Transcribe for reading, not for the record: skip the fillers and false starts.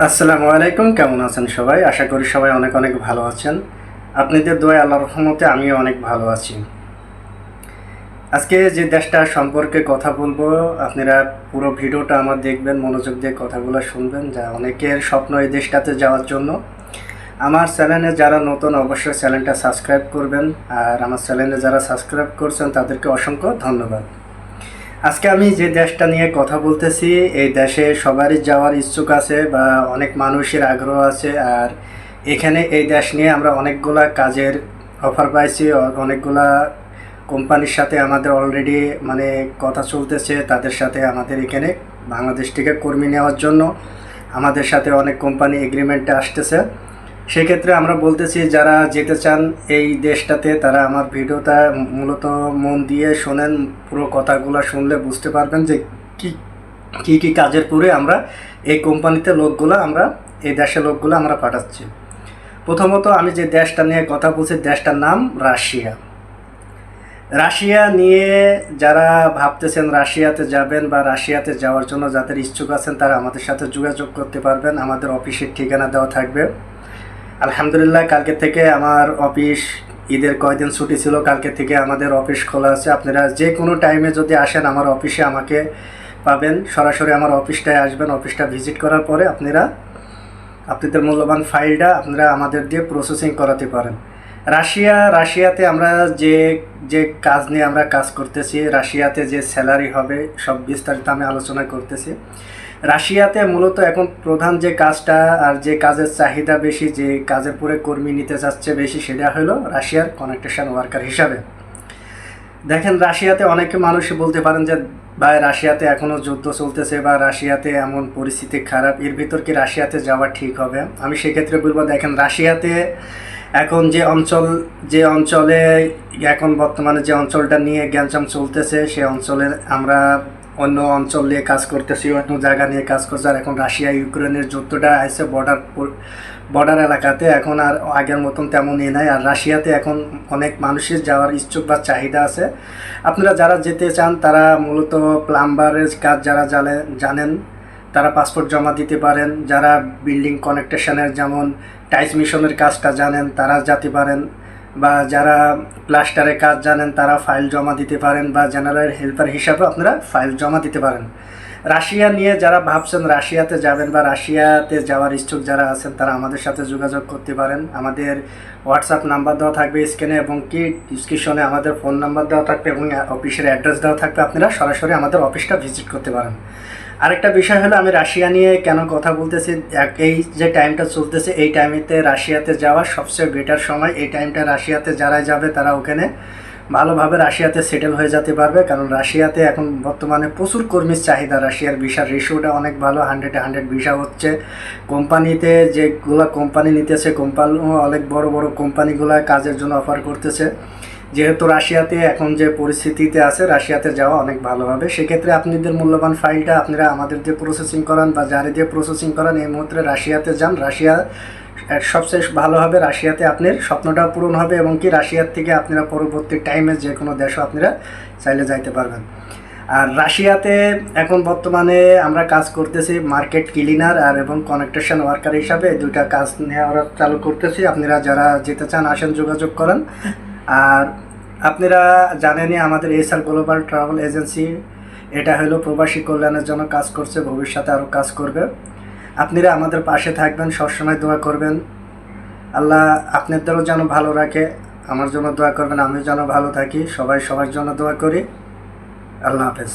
আসসালামু আলাইকুম, কেমন আছেন সবাই? আশা করি সবাই অনেক অনেক ভালো আছেন। আপনাদের দোয়ায় আল্লাহর রহমতে আমিও অনেক ভালো আছি। আজকে যে দেশটা সম্পর্কে কথা বলবো, আপনারা পুরো ভিডিওটা আমার দেখবেন, মনোযোগ দিয়ে কথাগুলো শুনবেন। যা অনেকের স্বপ্ন এই দেশটাতে যাওয়ার জন্য। আমার চ্যানেলে যারা নতুন অবশ্যই চ্যানেলটা সাবস্ক্রাইব করবেন, আর আমার চ্যানেলে যারা সাবস্ক্রাইব করছেন তাদেরকে অসংখ্য ধন্যবাদ। আজকে আমি যে দেশটা নিয়ে কথা বলতেছি, এই দেশে সবারই যাওয়ার ইচ্ছুক আছে বা অনেক মানুষের আগ্রহ আছে। আর এখানে এই দেশ নিয়ে আমরা অনেকগুলা কাজের অফার পাইছি, অনেকগুলা কোম্পানির সাথে আমাদের অলরেডি কথা চলতেছে। তাদের সাথে আমাদের এখানে বাংলাদেশ থেকে কর্মী নেওয়ার জন্য আমাদের সাথে অনেক কোম্পানি এগ্রিমেন্টে আসতেছে। সেক্ষেত্রে আমরা বলতেছি, যারা যেতে চান এই দেশটাতে তারা আমার ভিডিওটা মূলত মন দিয়ে শোনেন। পুরো কথাগুলো শুনলে বুঝতে পারবেন যে কি কি কি কাজের পরে আমরা এই কোম্পানিতে এই দেশের লোকগুলো আমরা পাঠাচ্ছি। প্রথমত আমি যে দেশটা নিয়ে কথা বলছি, দেশটার নাম রাশিয়া। রাশিয়া নিয়ে যারা ভাবতেছেন রাশিয়াতে যাবেন বা রাশিয়াতে যাওয়ার জন্য যাদের ইচ্ছুক আছেন, তারা আমাদের সাথে যোগাযোগ করতে পারবেন। আমাদের অফিসের ঠিকানা দেওয়া থাকবে। আলহামদুলিল্লাহ, কালকে থেকে আমার অফিস, ঈদের কয়দিন ছুটি ছিল, কালকে থেকে আমাদের অফিস খোলা আছে। আপনারা যে কোনো টাইমে যদি আসেন আমার অফিসে আমাকে পাবেন। সরাসরি আমার অফিসটায় আসবেন। অফিসটা ভিজিট করার পরে আপনাদের মূল্যবান ফাইলটা আপনারা আমাদের দিয়ে প্রসেসিং করাতে পারেন। রাশিয়াতে আমরা যে যে কাজ নিয়ে আমরা কাজ করতেছি, রাশিয়াতে যে স্যালারি হবে, সব বিস্তারিত আমি আলোচনা করতেছি। রাশিয়াতে মূলত এখন প্রধান যে কাজটা আর যে কাজের চাহিদা বেশি, যে কাজের পরে কর্মী নিতে চাচ্ছে বেশি, সেটা হলো রাশিয়ার কনেকশন ওয়ার্কার হিসাবে। দেখেন, রাশিয়াতে অনেকে মানুষই বলতে পারেন যে ভাই রাশিয়াতে এখনও যুদ্ধ চলতেছে বা রাশিয়াতে এমন পরিস্থিতি খারাপ, এর ভিতর কি রাশিয়াতে যাওয়া ঠিক হবে? আমি সেক্ষেত্রে বলবো, দেখেন রাশিয়াতে এখন যে অঞ্চলে এখন বর্তমানে যে অঞ্চলটা নিয়ে গ্যাঞ্জাম চলতেছে, সে অঞ্চলে আমরা অন্য অঞ্চল নিয়ে কাজ করতেছি, অন্য জায়গা নিয়ে কাজ করছি। আর এখন রাশিয়া ইউক্রেনের যুদ্ধটা আছে বর্ডার এলাকাতে, এখন আর আগের মতন তেমন নাই। আর রাশিয়াতে এখন অনেক মানুষের যাওয়ার ইচ্ছুক বা চাহিদা আছে। আপনারা যারা যেতে চান তারা মূলত প্লাম্বারের কাজ যারা জানেন তারা পাসপোর্ট জমা দিতে পারেন। যারা বিল্ডিং কনেকশনের যেমন টাইস মিশনের কাজটা জানেন তারা যেতে পারেন, বা যারা প্লাস্টারের কাজ জানেন তারা ফাইল জমা দিতে পারেন, বা জেনারেল হেল্পার হিসাবে আপনারা ফাইল জমা দিতে পারেন। রাশিয়া নিয়ে যারা ভাবছেন রাশিয়াতে যাবেন বা রাশিয়াতে যাওয়ার ইচ্ছুক যারা আছেন, তারা আমাদের সাথে যোগাযোগ করতে পারেন। আমাদের হোয়াটসঅ্যাপ নাম্বার দেওয়া থাকবে স্ক্রিনে, এবং কি ডিসক্রিপশনে আমাদের ফোন নাম্বার দেওয়া থাকবে এবং অফিসের অ্যাড্রেস দেওয়া থাকবে। আপনারা সরাসরি আমাদের অফিসটা ভিজিট করতে পারেন। আরেকটা বিষয় হলো, আমি রাশিয়া নিয়ে কেন কথা বলতেছি, এই যে টাইমটা চলতেছে এই টাইমেতে রাশিয়াতে যাওয়া সবচেয়ে বেটার সময়। এই টাইমটা রাশিয়াতে যারা যাবে তারা ওখানে ভালোভাবে রাশিয়াতে সেটেল হয়ে যেতে পারবে, কারণ রাশিয়াতে এখন বর্তমানে প্রচুর কর্মীর চাহিদা। রাশিয়ার ভিসার রেশিওটা অনেক ভালো, 100-100 ভিসা হচ্ছে। কোম্পানিতে যেগুলো কোম্পানি নিতেছে, অনেক বড় বড় কোম্পানিগুলো কাজের জন্য অফার করতেছে। যেহেতু রাশিয়াতে এখন যে পরিস্থিতিতে আছে, রাশিয়াতে যাওয়া অনেক ভালো হবে। সেক্ষেত্রে আপনাদের মূল্যবান ফাইলটা আপনারা আমাদের দিয়ে প্রসেসিং করান বা যারা দিয়ে প্রসেসিং করান, এই মুহূর্তে রাশিয়াতে যান। রাশিয়া সবচেয়ে ভালো হবে। রাশিয়াতে আপনার স্বপ্নটাও পূরণ হবে, এবং কি রাশিয়ার থেকে আপনারা পরবর্তী টাইমে যে কোনো দেশও আপনারা চাইলে যাইতে পারবেন। আর রাশিয়াতে এখন বর্তমানে আমরা কাজ করতেছি মার্কেট ক্লিনার আর এবং কনেকশন ওয়ার্কার হিসাবে, এই দুইটা কাজ নিয়ে আমরা চালু করতেছি। আপনারা যারা যেতে চান আসেন, যোগাযোগ করেন। আর আপনারা জানেনই আমাদের এসআর গ্লোবাল ট্রাভেল এজেন্সি, এটা হলো প্রবাসী কল্যাণের জন্য কাজ করছে, ভবিষ্যতে আরও কাজ করবে। আপনারা আমাদের পাশে থাকবেন, সবসময় দোয়া করবেন। আল্লাহ আপনাদেরও যেন ভালো রাখে, আমার জন্য দোয়া করবেন, আমিও যেন ভালো থাকি। সবাই সবার জন্য দোয়া করি। আল্লাহ হাফেজ।